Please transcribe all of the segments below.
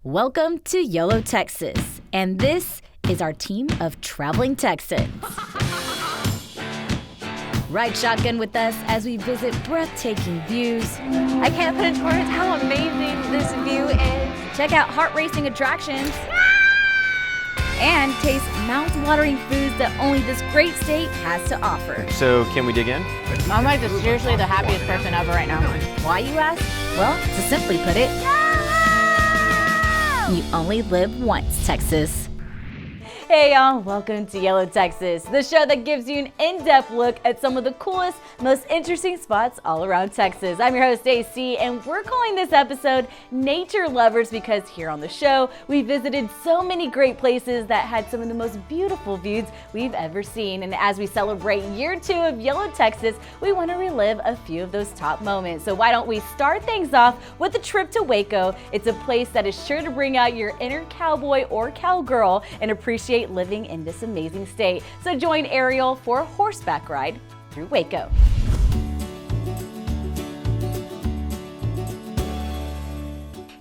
Welcome to YOLO Texas, and this is our team of traveling Texans. Ride shotgun with us as we visit breathtaking views. I can't put into words how amazing this view is. Check out heart-racing attractions. And taste mouth-watering foods that only this great state has to offer. So, can we dig in? I'm like seriously the happiest person ever right now. Why, you ask? Well, to simply put it, you only live once, Texas. Hey y'all, welcome to YOLO Texas, the show that gives you an in-depth look at some of the coolest, most interesting spots all around Texas. I'm your host, AC, and we're calling this episode Nature Lovers because here on the show, we visited so many great places that had some of the most beautiful views we've ever seen. And as we celebrate year 2 of YOLO Texas, we want to relive a few of those top moments. So why don't we start things off with a trip to Waco. It's a place that is sure to bring out your inner cowboy or cowgirl and appreciate living in this amazing state. So join Ariel for a horseback ride through Waco.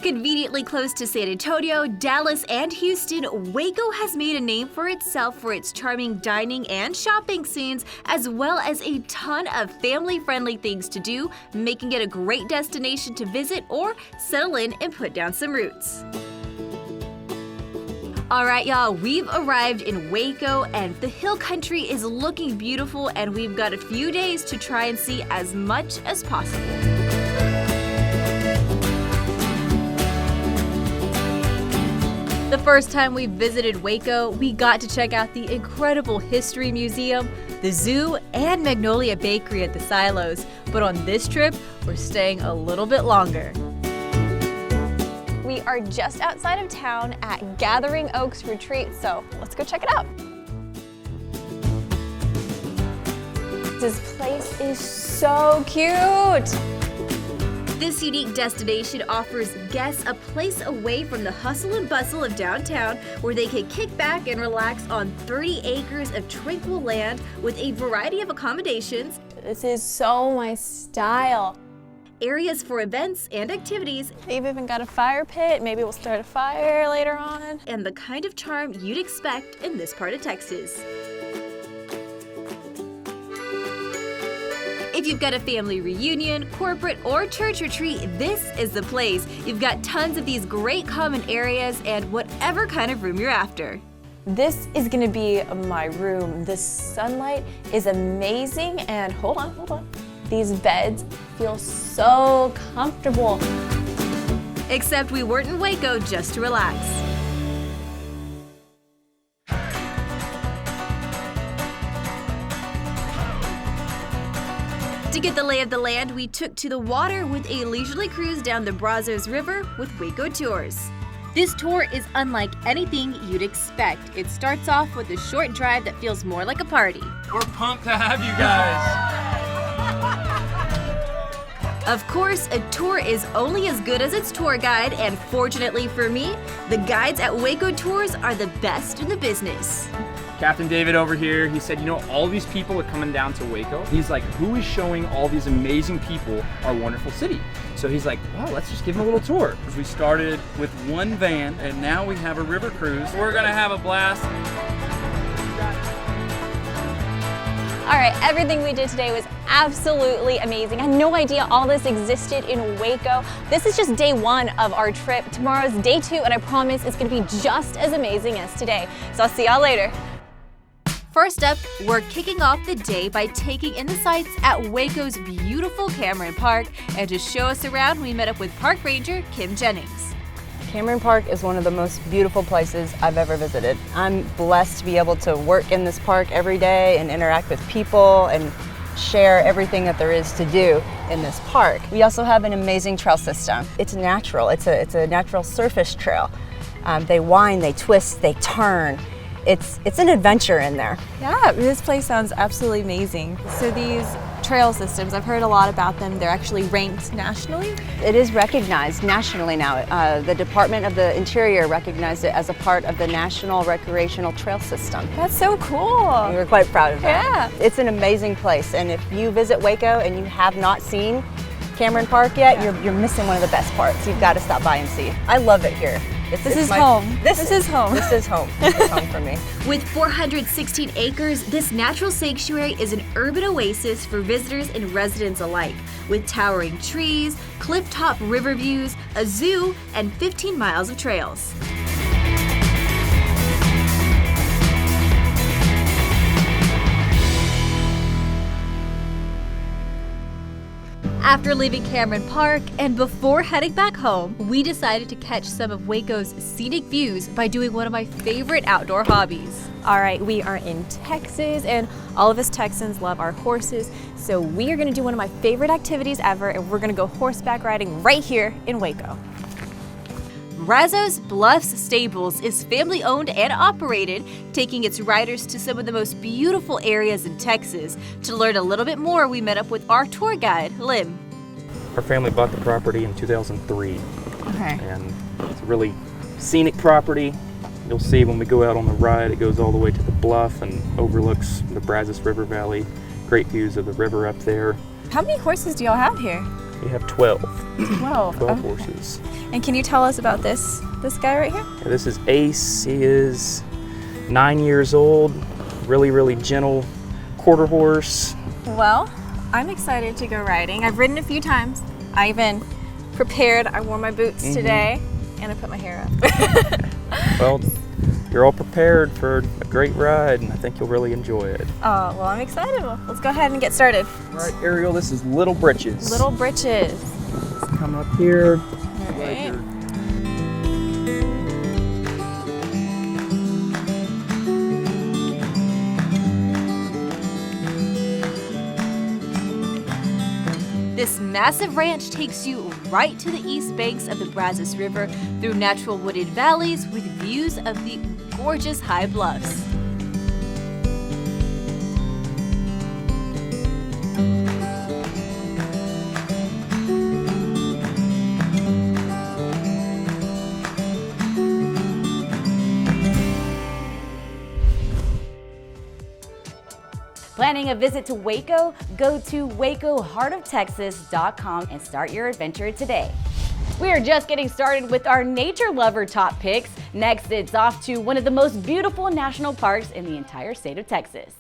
Conveniently close to San Antonio, Dallas, and Houston, Waco has made a name for itself for its charming dining and shopping scenes, as well as a ton of family-friendly things to do, making it a great destination to visit or settle in and put down some roots. Alright y'all, we've arrived in Waco and the hill country is looking beautiful and we've got a few days to try and see as much as possible. The first time we visited Waco, we got to check out the incredible History Museum, the zoo, and Magnolia Bakery at the Silos. But on this trip, we're staying a little bit longer. We are just outside of town at Gathering Oaks Retreat, so let's go check it out. This place is so cute. This unique destination offers guests a place away from the hustle and bustle of downtown where they can kick back and relax on 30 acres of tranquil land with a variety of accommodations. This is so my style. Areas for events and activities. They've even got a fire pit. Maybe we'll start a fire later on. And the kind of charm you'd expect in this part of Texas. If you've got a family reunion, corporate, or church retreat, this is the place. You've got tons of these great common areas and whatever kind of room you're after. This is gonna be my room. The sunlight is amazing and hold on. These beds feel so comfortable. Except we weren't in Waco just to relax. To get the lay of the land, we took to the water with a leisurely cruise down the Brazos River with Waco Tours. This tour is unlike anything you'd expect. It starts off with a short drive that feels more like a party. We're pumped to have you guys. Of course, a tour is only as good as its tour guide, and fortunately for me, the guides at Waco Tours are the best in the business. Captain David over here, he said, you know, all these people are coming down to Waco. He's like, who is showing all these amazing people our wonderful city? So he's like, well, let's just give them a little tour. We started with one van, and now we have a river cruise. We're gonna have a blast. All right, everything we did today was absolutely amazing. I had no idea all this existed in Waco. This is just day 1 of our trip. Tomorrow's day 2, and I promise it's gonna be just as amazing as today. So I'll see y'all later. First up, we're kicking off the day by taking in the sights at Waco's beautiful Cameron Park, and to show us around, we met up with Park Ranger Kim Jennings. Cameron Park is one of the most beautiful places I've ever visited. I'm blessed to be able to work in this park every day and interact with people and share everything that there is to do in this park. We also have an amazing trail system. It's natural. It's a natural surface trail. They wind, they twist, they turn. It's an adventure in there. Yeah, this place sounds absolutely amazing. So these trail systems, I've heard a lot about them. They're actually ranked nationally. It is recognized nationally now. The Department of the Interior recognized it as a part of the National Recreational Trail System. That's so cool. We're quite proud of that. Yeah. It's an amazing place, and if you visit Waco and you have not seen Cameron Park yet, you're missing one of the best parts. You've got to stop by and see. I love it here. This is home. This is home. This is home for me. With 416 acres, this natural sanctuary is an urban oasis for visitors and residents alike, with towering trees, cliff-top river views, a zoo, and 15 miles of trails. After leaving Cameron Park and before heading back home, we decided to catch some of Waco's scenic views by doing one of my favorite outdoor hobbies. All right, we are in Texas, and all of us Texans love our horses, so we are gonna do one of my favorite activities ever, and we're gonna go horseback riding right here in Waco. Brazos Bluffs Stables is family owned and operated, taking its riders to some of the most beautiful areas in Texas. To learn a little bit more, we met up with our tour guide, Lim. Our family bought the property in 2003. Okay. And it's a really scenic property. You'll see when we go out on the ride, it goes all the way to the bluff and overlooks the Brazos River Valley. Great views of the river up there. How many horses do y'all have here? We have 12. 12. 12 horses. And can you tell us about this guy right here? Yeah, this is Ace. He is 9 years old. Really, really gentle quarter horse. Well, I'm excited to go riding. I've ridden a few times. I even prepared. I wore my boots today, and I put my hair up. Well, you're all prepared for a great ride, and I think you'll really enjoy it. Oh, well, I'm excited. Well, let's go ahead and get started. All right, Ariel, this is Little Britches. Little britches. Let's come up here. All right. This massive ranch takes you right to the east banks of the Brazos River through natural wooded valleys with views of the gorgeous high bluffs. Planning a visit to Waco? Go to wacoheartoftexas.com and start your adventure today. We are just getting started with our nature lover top picks. Next, it's off to one of the most beautiful national parks in the entire state of Texas.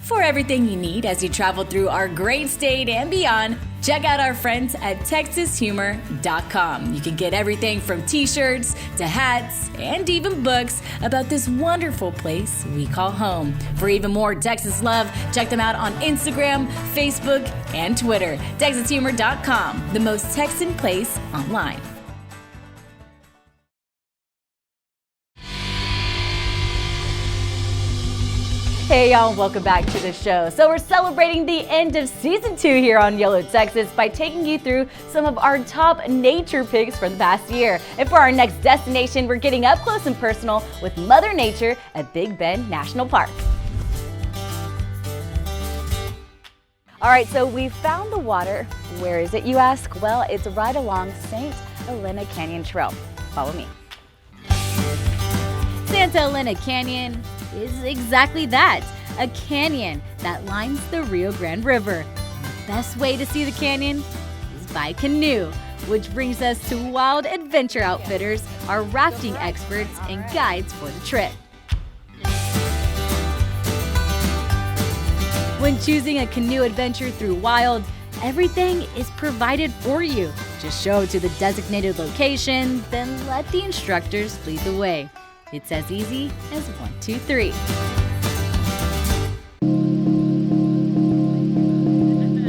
For everything you need as you travel through our great state and beyond, check out our friends at texashumor.com. You can get everything from t-shirts to hats and even books about this wonderful place we call home. For even more Texas love, check them out on Instagram, Facebook, and Twitter. texashumor.com, the most Texan place online. Hey y'all, welcome back to the show. So we're celebrating the end of season 2 here on YOLO Texas by taking you through some of our top nature picks from the past year. And for our next destination, we're getting up close and personal with Mother Nature at Big Bend National Park. All right, so we found the water. Where is it, you ask? Well, it's right along St. Helena Canyon Trail. Follow me. Santa Elena Canyon is exactly that, a canyon that lines the Rio Grande River. The best way to see the canyon is by canoe, which brings us to Wild Adventure Outfitters, our rafting experts and guides for the trip. When choosing a canoe adventure through Wild, everything is provided for you. Just show to the designated location, then let the instructors lead the way. It's as easy as 1, 2, 3.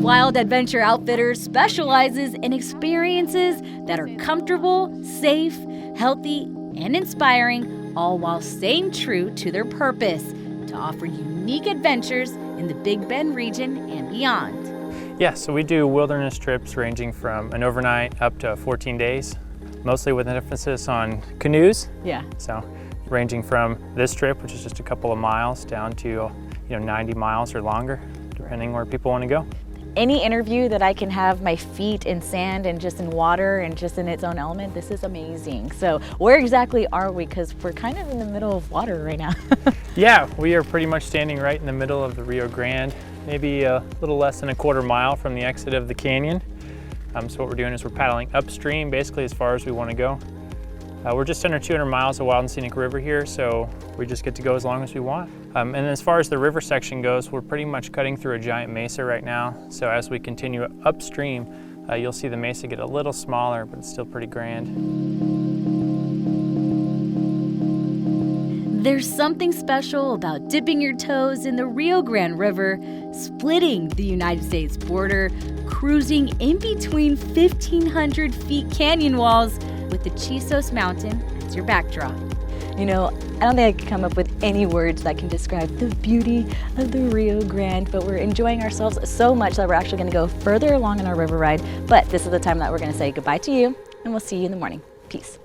Wild Adventure Outfitters specializes in experiences that are comfortable, safe, healthy, and inspiring, all while staying true to their purpose, to offer unique adventures in the Big Bend region and beyond. Yeah, so we do wilderness trips ranging from an overnight up to 14 days, mostly with an emphasis on canoes. Yeah. So ranging from this trip, which is just a couple of miles, down to 90 miles or longer, depending where people want to go. Any interview that I can have my feet in sand and just in water and just in its own element, this is amazing. So where exactly are we? Because we're kind of in the middle of water right now. Yeah, we are pretty much standing right in the middle of the Rio Grande, maybe a little less than a quarter mile from the exit of the canyon. So what we're doing is we're paddling upstream basically as far as we want to go. We're just under 200 miles of wild and scenic river here, so we just get to go as long as we want. And as far as the river section goes, we're pretty much cutting through a giant mesa right now. So as we continue upstream, you'll see the mesa get a little smaller, but it's still pretty grand. There's something special about dipping your toes in the Rio Grande River, splitting the United States border, cruising in between 1,500 feet canyon walls with the Chisos Mountain as your backdrop. You know, I don't think I could come up with any words that can describe the beauty of the Rio Grande, but we're enjoying ourselves so much that we're actually going to go further along in our river ride. But this is the time that we're going to say goodbye to you, and we'll see you in the morning. Peace.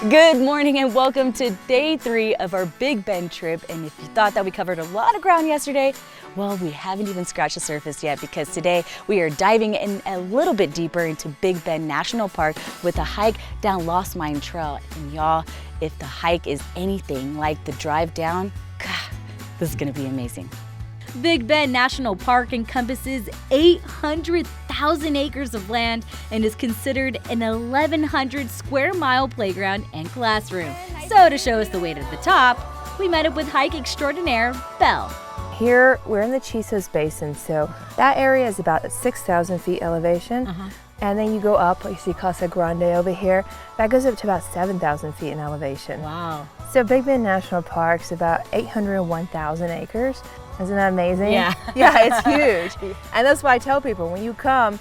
Good morning and welcome to day 3 of our Big Bend trip. And if you thought that we covered a lot of ground yesterday, well, we haven't even scratched the surface yet, because today we are diving in a little bit deeper into Big Bend National Park with a hike down Lost Mine Trail. And y'all, if the hike is anything like the drive down, God, this is gonna be amazing. Big Bend National Park encompasses 800,000 acres of land and is considered an 1,100 square mile playground and classroom. So to show us the way to the top, we met up with hike extraordinaire Belle. Here we're in the Chisos Basin, so that area is about 6,000 feet elevation. And then you go up, you see Casa Grande over here, that goes up to about 7,000 feet in elevation. Wow. So Big Bend National Park's about 801,000 acres. Isn't that amazing? Yeah. Yeah, it's huge. And that's why I tell people, when you come,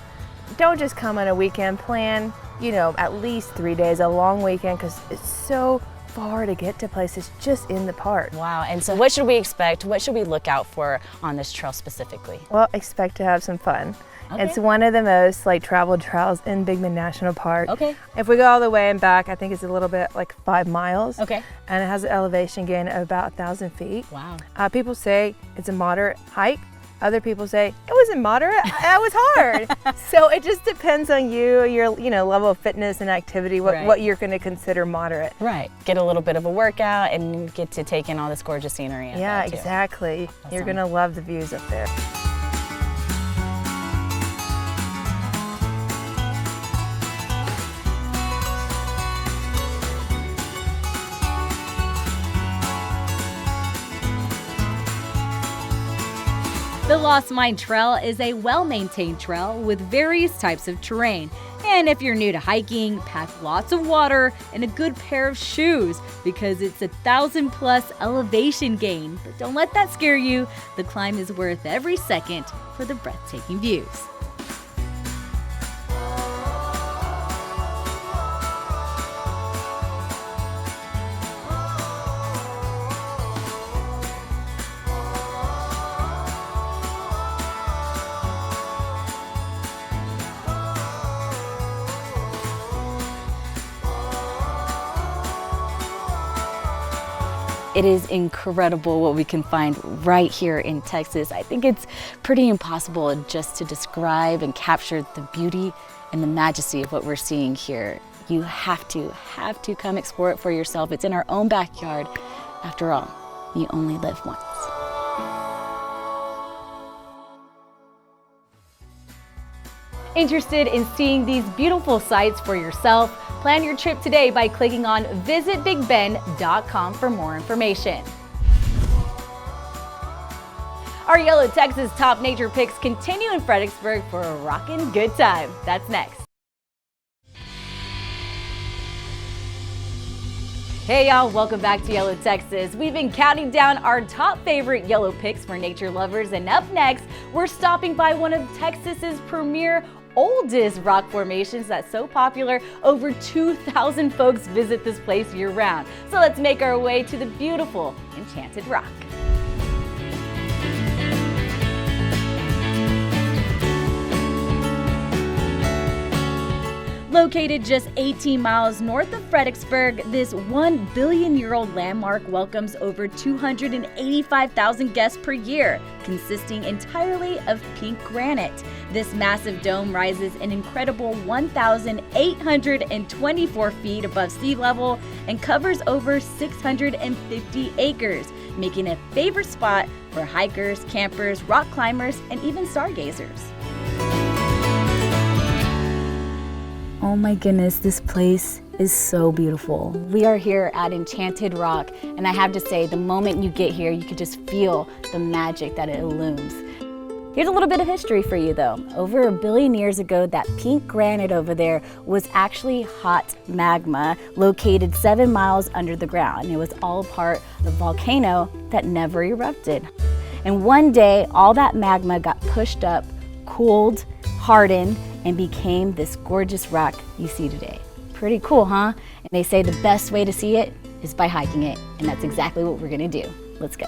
don't just come on a weekend, plan, you know, at least 3 days, a long weekend, because it's so far to get to places just in the park. Wow, and so what should we expect? What should we look out for on this trail specifically? Well, expect to have some fun. Okay. It's one of the most traveled trails in Big Bend National Park. Okay. If we go all the way and back, I think it's a little bit like 5 miles. Okay. And it has an elevation gain of about 1,000 feet. Wow. People say it's a moderate hike. Other people say it wasn't moderate, it was hard. So it just depends on you, your level of fitness and activity, what you're going to consider moderate. Right. Get a little bit of a workout and get to take in all this gorgeous scenery. Yeah, exactly. Awesome. You're going to love the views up there. The Lost Mine Trail is a well-maintained trail with various types of terrain. And if you're new to hiking, pack lots of water and a good pair of shoes, because it's 1,000+ elevation gain. But don't let that scare you. The climb is worth every second for the breathtaking views. It is incredible what we can find right here in Texas. I think it's pretty impossible just to describe and capture the beauty and the majesty of what we're seeing here. You have to come explore it for yourself. It's in our own backyard. After all, you only live once. Interested in seeing these beautiful sights for yourself? Plan your trip today by clicking on visitbigbend.com for more information. Our YOLO Texas top nature picks continue in Fredericksburg for a rockin' good time. That's next. Hey y'all, welcome back to YOLO Texas. We've been counting down our top favorite YOLO picks for nature lovers, and up next, we're stopping by one of Texas's premier oldest rock formations that's so popular, over 2,000 folks visit this place year-round. So let's make our way to the beautiful Enchanted Rock. Located just 18 miles north of Fredericksburg, this 1 billion-year-old landmark welcomes over 285,000 guests per year, consisting entirely of pink granite. This massive dome rises an incredible 1,824 feet above sea level and covers over 650 acres, making it a favorite spot for hikers, campers, rock climbers, and even stargazers. Oh my goodness, this place is so beautiful. We are here at Enchanted Rock, and I have to say, the moment you get here, you can just feel the magic that it illumes. Here's a little bit of history for you though. Over 1 billion years ago, that pink granite over there was actually hot magma located 7 miles under the ground. It was all part of a volcano that never erupted. And one day, all that magma got pushed up, cooled, hardened, and became this gorgeous rock you see today. Pretty cool, huh? And they say the best way to see it is by hiking it, and that's exactly what we're gonna do. Let's go.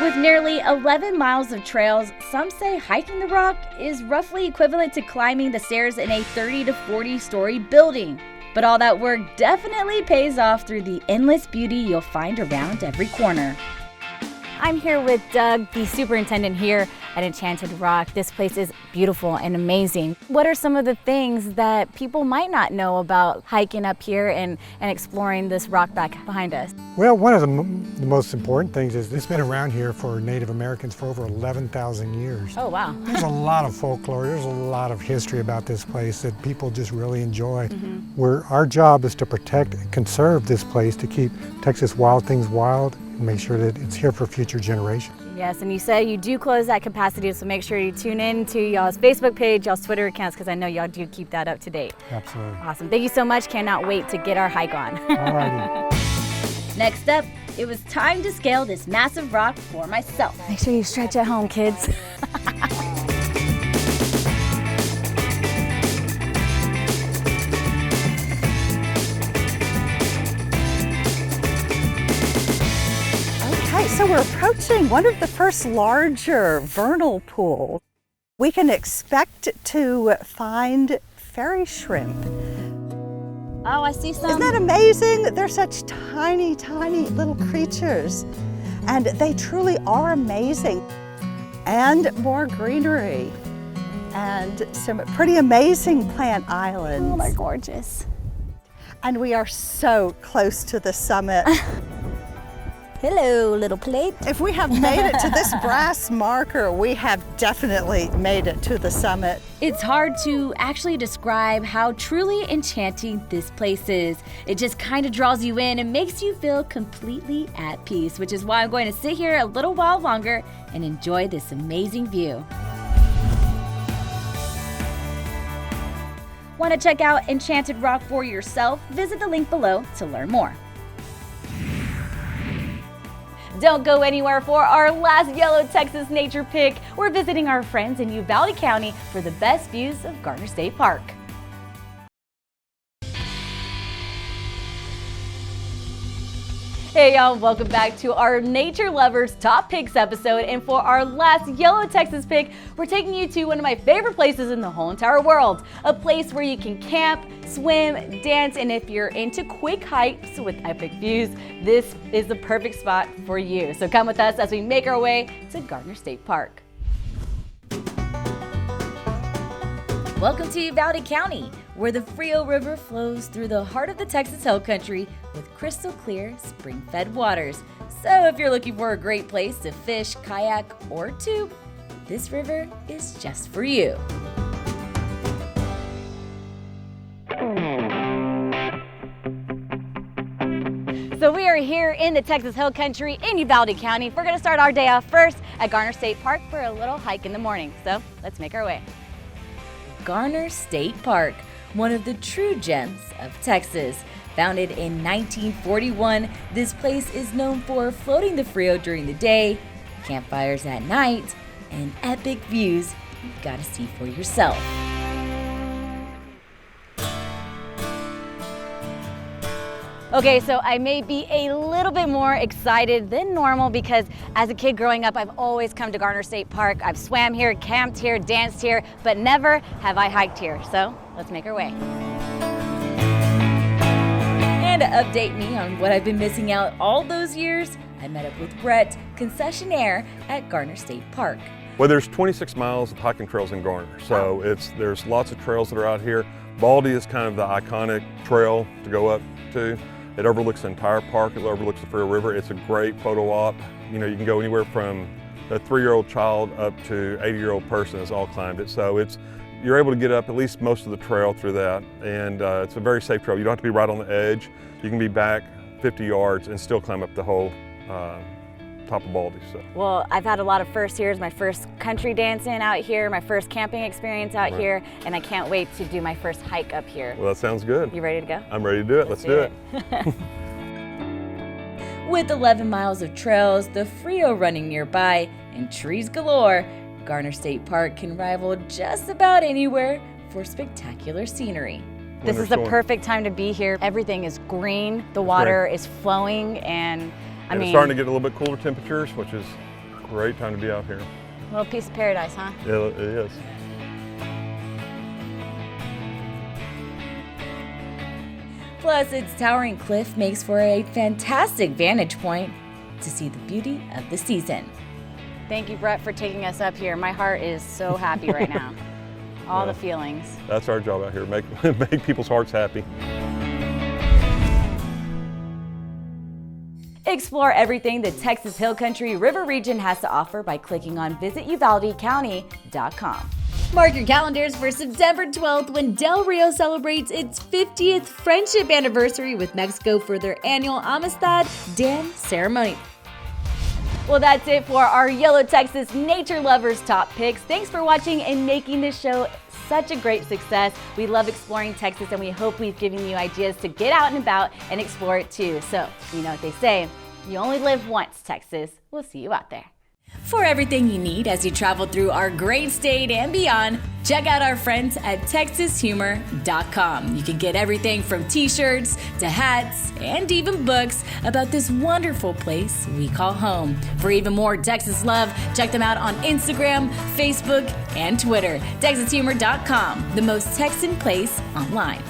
With nearly 11 miles of trails, some say hiking the rock is roughly equivalent to climbing the stairs in a 30 to 40-story building. But all that work definitely pays off through the endless beauty you'll find around every corner. I'm here with Doug, the superintendent here at Enchanted Rock. This place is beautiful and amazing. What are some of the things that people might not know about hiking up here and exploring this rock back behind us? Well, one of the most important things is it's been around here for Native Americans for over 11,000 years. Oh, wow. There's a lot of folklore, there's a lot of history about this place that people just really enjoy. Our job is to protect and conserve this place to keep Texas wild things wild and make sure that it's here for future generations. Yes, and you said you do close that capacity, so make sure you tune in to y'all's Facebook page, y'all's Twitter accounts, because I know y'all do keep that up to date. Absolutely. Awesome. Thank you so much. Cannot wait to get our hike on. All righty. Next up, it was time to scale this massive rock for myself. Make sure you stretch at home, kids. So we're approaching one of the first larger vernal pools. We can expect to find fairy shrimp. Oh, I see some. Isn't that amazing? They're such tiny, tiny little creatures. And they truly are amazing. And more greenery. And some pretty amazing plant islands. Oh, they're gorgeous. And we are so close to the summit. Hello, little plate. If we have made it to this brass marker, we have definitely made it to the summit. It's hard to actually describe how truly enchanting this place is. It just kind of draws you in and makes you feel completely at peace, which is why I'm going to sit here a little while longer and enjoy this amazing view. Want to check out Enchanted Rock for yourself? Visit the link below to learn more. Don't go anywhere for our last YOLO Texas nature pick. We're visiting our friends in Uvalde County for the best views of Garner State Park. Hey y'all, welcome back to our Nature Lovers Top Picks episode, and for our last YOLO Texas pick, we're taking you to one of my favorite places in the whole entire world. A place where you can camp, swim, dance, and if you're into quick hikes with epic views, this is the perfect spot for you. So come with us as we make our way to Garner State Park. Welcome to Uvalde County, where the Frio River flows through the heart of the Texas Hill Country with crystal clear spring-fed waters. So if you're looking for a great place to fish, kayak, or tube, this river is just for you. So we are here in the Texas Hill Country in Uvalde County. We're gonna start our day off first at Garner State Park for a little hike in the morning. So let's make our way. Garner State Park, one of the true gems of Texas. Founded in 1941, this place is known for floating the Frio during the day, campfires at night, and epic views you've got to see for yourself. Okay, so I may be a little bit more excited than normal because as a kid growing up, I've always come to Garner State Park. I've swam here, camped here, danced here, but never have I hiked here. So let's make our way. And to update me on what I've been missing out all those years, I met up with Brett, concessionaire at Garner State Park. Well, there's 26 miles of hiking trails in Garner, so there's lots of trails that are out here. Baldy is kind of the iconic trail to go up to. It overlooks the entire park, it overlooks the Frio River. It's a great photo op. You know, you can go anywhere from a 3-year-old child up to 80-year-old person has all climbed it. So it's you're able to get up at least most of the trail through that, and it's a very safe trail. You don't have to be right on the edge. You can be back 50 yards and still climb up the whole top of Baldy. So. Well, I've had a lot of first years, my first country dancing out here, my first camping experience out here, and I can't wait to do my first hike up here. Well, that sounds good. You ready to go? I'm ready to do it. Let's do it. With 11 miles of trails, the Frio running nearby, and trees galore, Garner State Park can rival just about anywhere for spectacular scenery. This is the perfect time to be here. Everything is green, the water is flowing, and I mean, it's starting to get a little bit cooler temperatures, which is a great time to be out here. A little piece of paradise, huh? Yeah, it is. Plus, its towering cliff makes for a fantastic vantage point to see the beauty of the season. Thank you, Brett, for taking us up here. My heart is so happy right now. All the feelings. That's our job out here, make people's hearts happy. Explore everything the Texas Hill Country River region has to offer by clicking on visituvaldecounty.com. Mark your calendars for September 12th when Del Rio celebrates its 50th friendship anniversary with Mexico for their annual Amistad Dam ceremony. Well, that's it for our YOLO Texas Nature Lovers Top Picks. Thanks for watching and making this show such a great success. We love exploring Texas, and we hope we've given you ideas to get out and about and explore it too. So, you know what they say, you only live once, Texas. We'll see you out there. For everything you need as you travel through our great state and beyond, check out our friends at TexasHumor.com. You can get everything from t-shirts to hats and even books about this wonderful place we call home. For even more Texas love, check them out on Instagram, Facebook, and Twitter. TexasHumor.com, the most Texan place online.